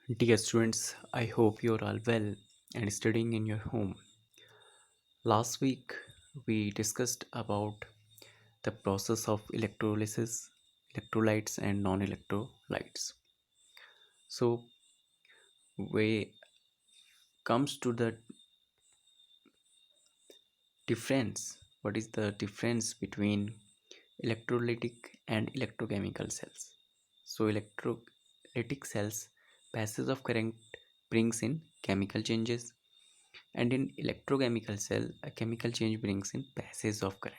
Dear students, I hope you're all well and studying in your home. Last week we discussed about the process of electrolysis, electrolytes and non-electrolytes. So we comes to the difference. What is the difference between electrolytic and electrochemical cells? So electrolytic cells passage of current brings in chemical changes, and in electrochemical cell a chemical change brings in passage of current.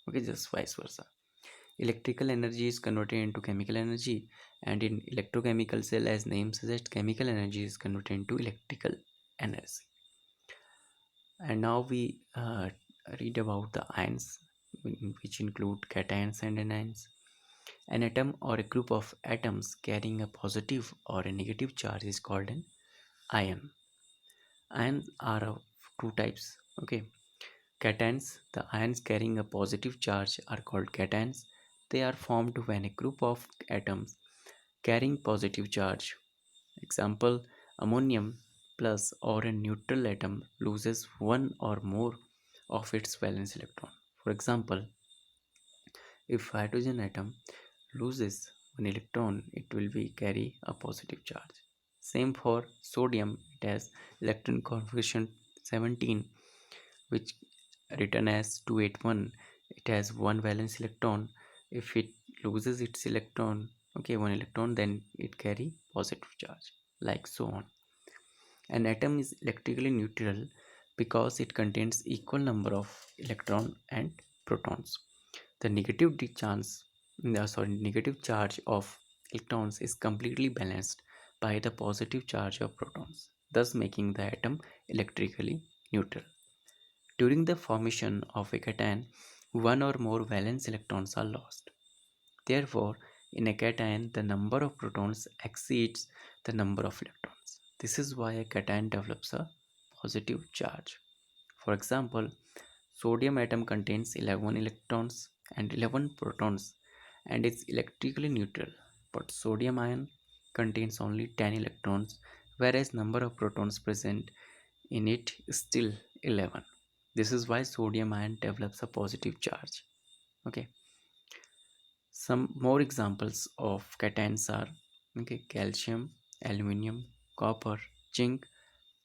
Okay, just vice versa. Electrical energy is converted into chemical energy, and in electrochemical cell, as name suggests, chemical energy is converted into electrical energy. And now we read about the ions, which include cations and anions. An atom or a group of atoms carrying a positive or a negative charge is called an ion. Ions are of two types. Okay, cations, the ions carrying a positive charge, are called cations. They are formed when a group of atoms carrying positive charge, example ammonium plus, or a neutral atom loses one or more of its valence electron. For example, if hydrogen atom loses one electron, it will be carry a positive charge. Same for sodium, it has electron configuration 17, which written as 281. It has one valence electron. If it loses its electron, okay, one electron, then it carry positive charge, like so on. An atom is electrically neutral because it contains equal number of electron and protons. The negative charge of electrons is completely balanced by the positive charge of protons, thus making the atom electrically neutral. During the formation of a cation, one or more valence electrons are lost. Therefore, in a cation, the number of protons exceeds the number of electrons. This is why a cation develops a positive charge. For example, sodium atom contains 11 electrons and 11 protons and is electrically neutral, but sodium ion contains only 10 electrons, whereas number of protons present in it is still 11. This is why sodium ion develops a positive charge. Okay, some more examples of cations are, okay, calcium, aluminum, copper, zinc,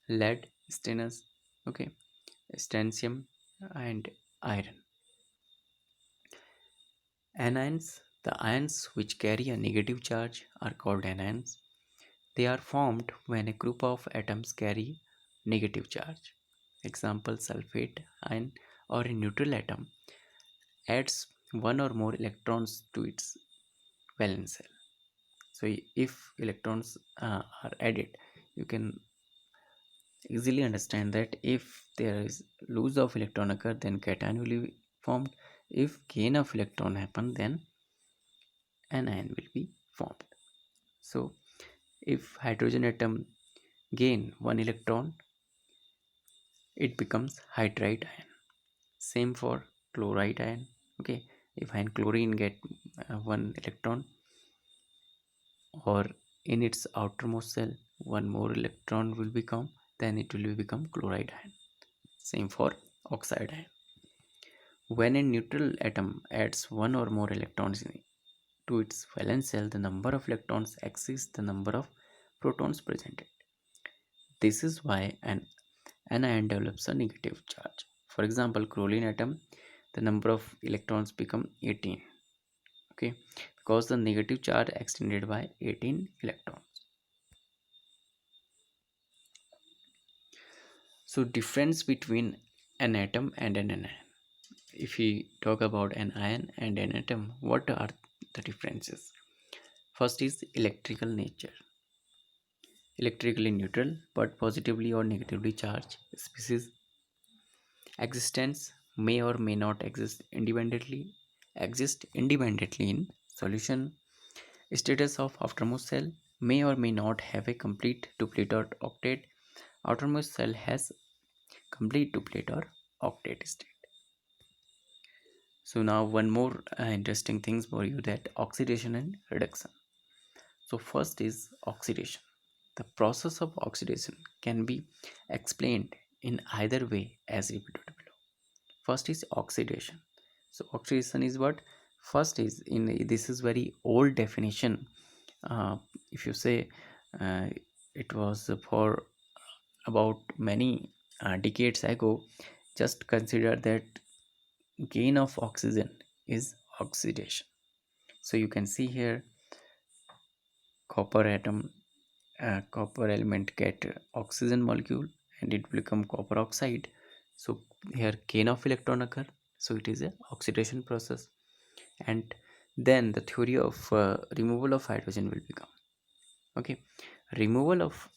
lead, stainless, okay, strontium and iron. Anions, the ions which carry a negative charge, are called anions. They are formed when a group of atoms carry negative charge. Example, sulfate ion or a neutral atom adds one or more electrons to its valence shell. So if electrons are added, you can easily understand that if there is loss of electron occur, then cation will be formed. If gain of electron happen, then anion will be formed. So if hydrogen atom gain one electron, it becomes hydride ion. Same for chloride ion. Okay, if ion chlorine get one electron, or in its outermost shell one more electron will become, then it will become chloride ion. Same for oxide ion. When a neutral atom adds one or more electrons to its valence shell, the number of electrons exceeds the number of protons presented. This is why an ion develops a negative charge. For example, chlorine atom, the number of electrons become 18. Okay, because the negative charge extended by 18 electrons. So difference between an atom and an anion. If we talk about an ion and an atom, what are the differences? First is electrical nature. Electrically neutral but positively or negatively charged species. Existence may or may not exist independently in solution. Status of outermost cell may or may not have a complete duplet or octet. Outermost cell has complete duplet or octet state. So now one more interesting things for you, that oxidation and reduction. So first is oxidation. The process of oxidation can be explained in either way as repeated below. First is oxidation. So oxidation is what? First is in this is very old definition. If you say uh, it was for about many decades ago, just consider that gain of oxygen is oxidation. So you can see here copper atom, copper element get oxygen molecule and it become copper oxide. So here gain of electron occur, so it is a oxidation process. And then the theory of removal of hydrogen will become, okay, removal of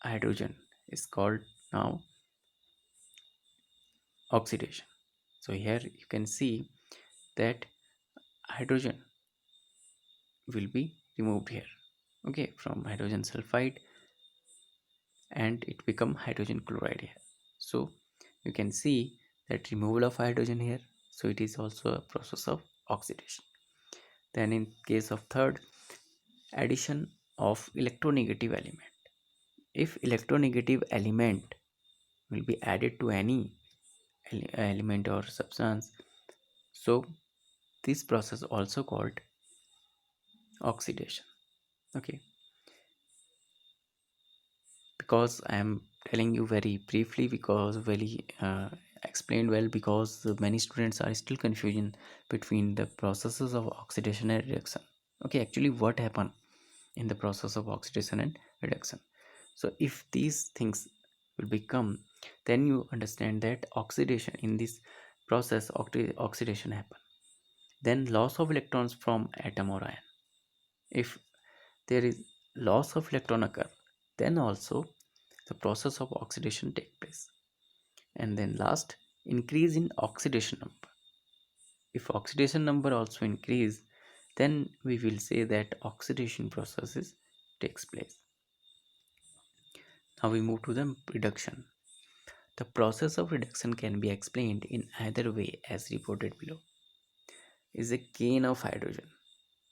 hydrogen is called now oxidation. So here you can see that hydrogen will be removed here, okay, from hydrogen sulfide, and it become hydrogen chloride here. So you can see that removal of hydrogen here, so it is also a process of oxidation. Then in case of third, addition of electronegative element. If electronegative element will be added to any element or substance, so this process also called oxidation, okay. Because I am telling you very briefly, because very explained well, because many students are still confusion between the processes of oxidation and reduction. Okay, actually what happened in the process of oxidation and reduction? So if these things will become, then you understand that oxidation in this process, oxidation happen, then loss of electrons from atom or ion. If there is loss of electron occur, then also the process of oxidation take place. And then last, increase in oxidation number. If oxidation number also increase, then we will say that oxidation processes takes place. Now we move to the reduction. The process of reduction can be explained in either way as reported below. Is a gain of hydrogen.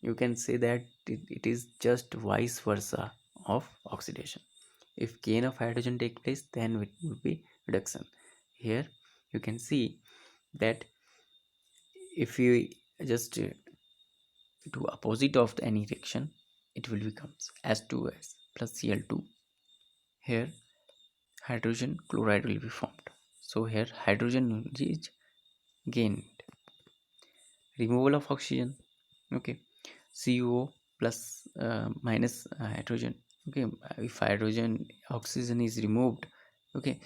You can say that it is just vice versa of oxidation. If gain of hydrogen take place, then it will be reduction. Here you can see that if you just do opposite of any reaction, it will becomes S2S plus Cl2. Here hydrogen chloride will be formed. So here hydrogen is gained. Removal of oxygen, okay, CO plus minus hydrogen, okay. If hydrogen oxygen is removed, okay,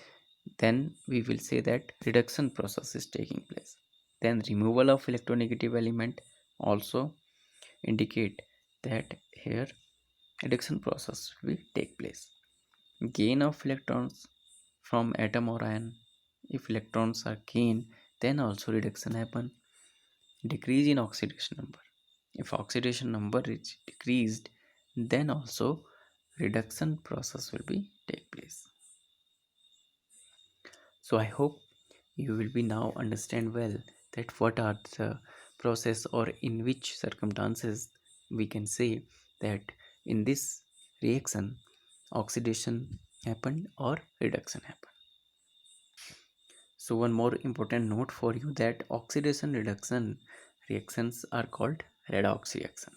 then we will say that reduction process is taking place. Then removal of electronegative element also indicate that here reduction process will take place. Gain of electrons from atom or ion. If electrons are gained, then also reduction happen. Decrease in oxidation number. If oxidation number is decreased, then also reduction process will be take place. So I hope you will be now understand well that what are the process or in which circumstances we can say that in this reaction oxidation happened or reduction happened. So one more important note for you, that oxidation reduction reactions are called redox reactions.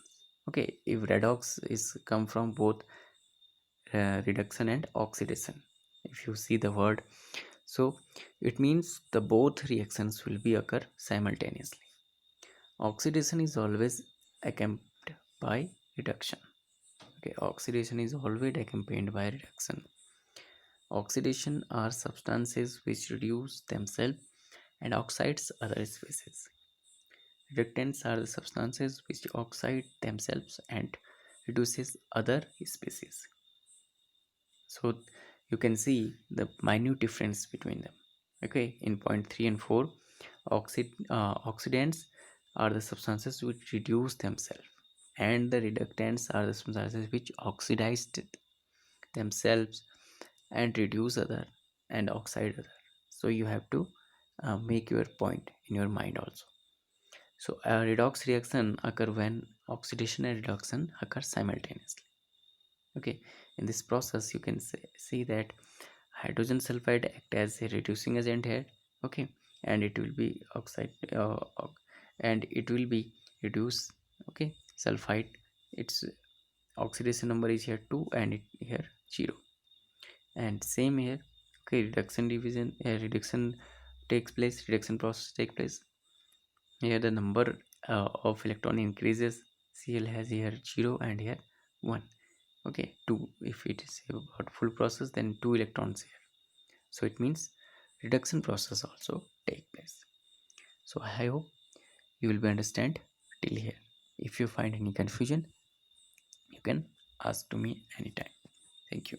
Okay, if redox is come from both reduction and oxidation, if you see the word, so it means the both reactions will be occur simultaneously. Oxidation is always accompanied by reduction. Okay, oxidation is always accompanied by reduction. Oxidation are substances which reduce themselves and oxides other species. Reductants are the substances which oxide themselves and reduces other species. So you can see the minute difference between them. Okay, in point 3 and 4, oxidants are the substances which reduce themselves, and the reductants are the substances which oxidized themselves and reduce other and oxide other. So you have to make your point in your mind also. So a redox reaction occur when oxidation and reduction occur simultaneously. Okay, in this process you can see that hydrogen sulfide act as a reducing agent here. Okay, and it will be and it will be reduce. Okay, sulfide, its oxidation number is here 2 and it here 0, and same here. Okay, reduction takes place, reduction process take place. Here the number of electron increases. Cl has here 0 and here 1. Okay, 2. If it is about full process, then 2 electrons here. So it means reduction process also take place. So I hope you will be understand till here. If you find any confusion, you can ask to me anytime. Thank you.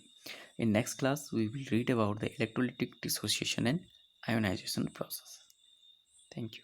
In next class, we will read about the electrolytic dissociation and ionization process. Thank you.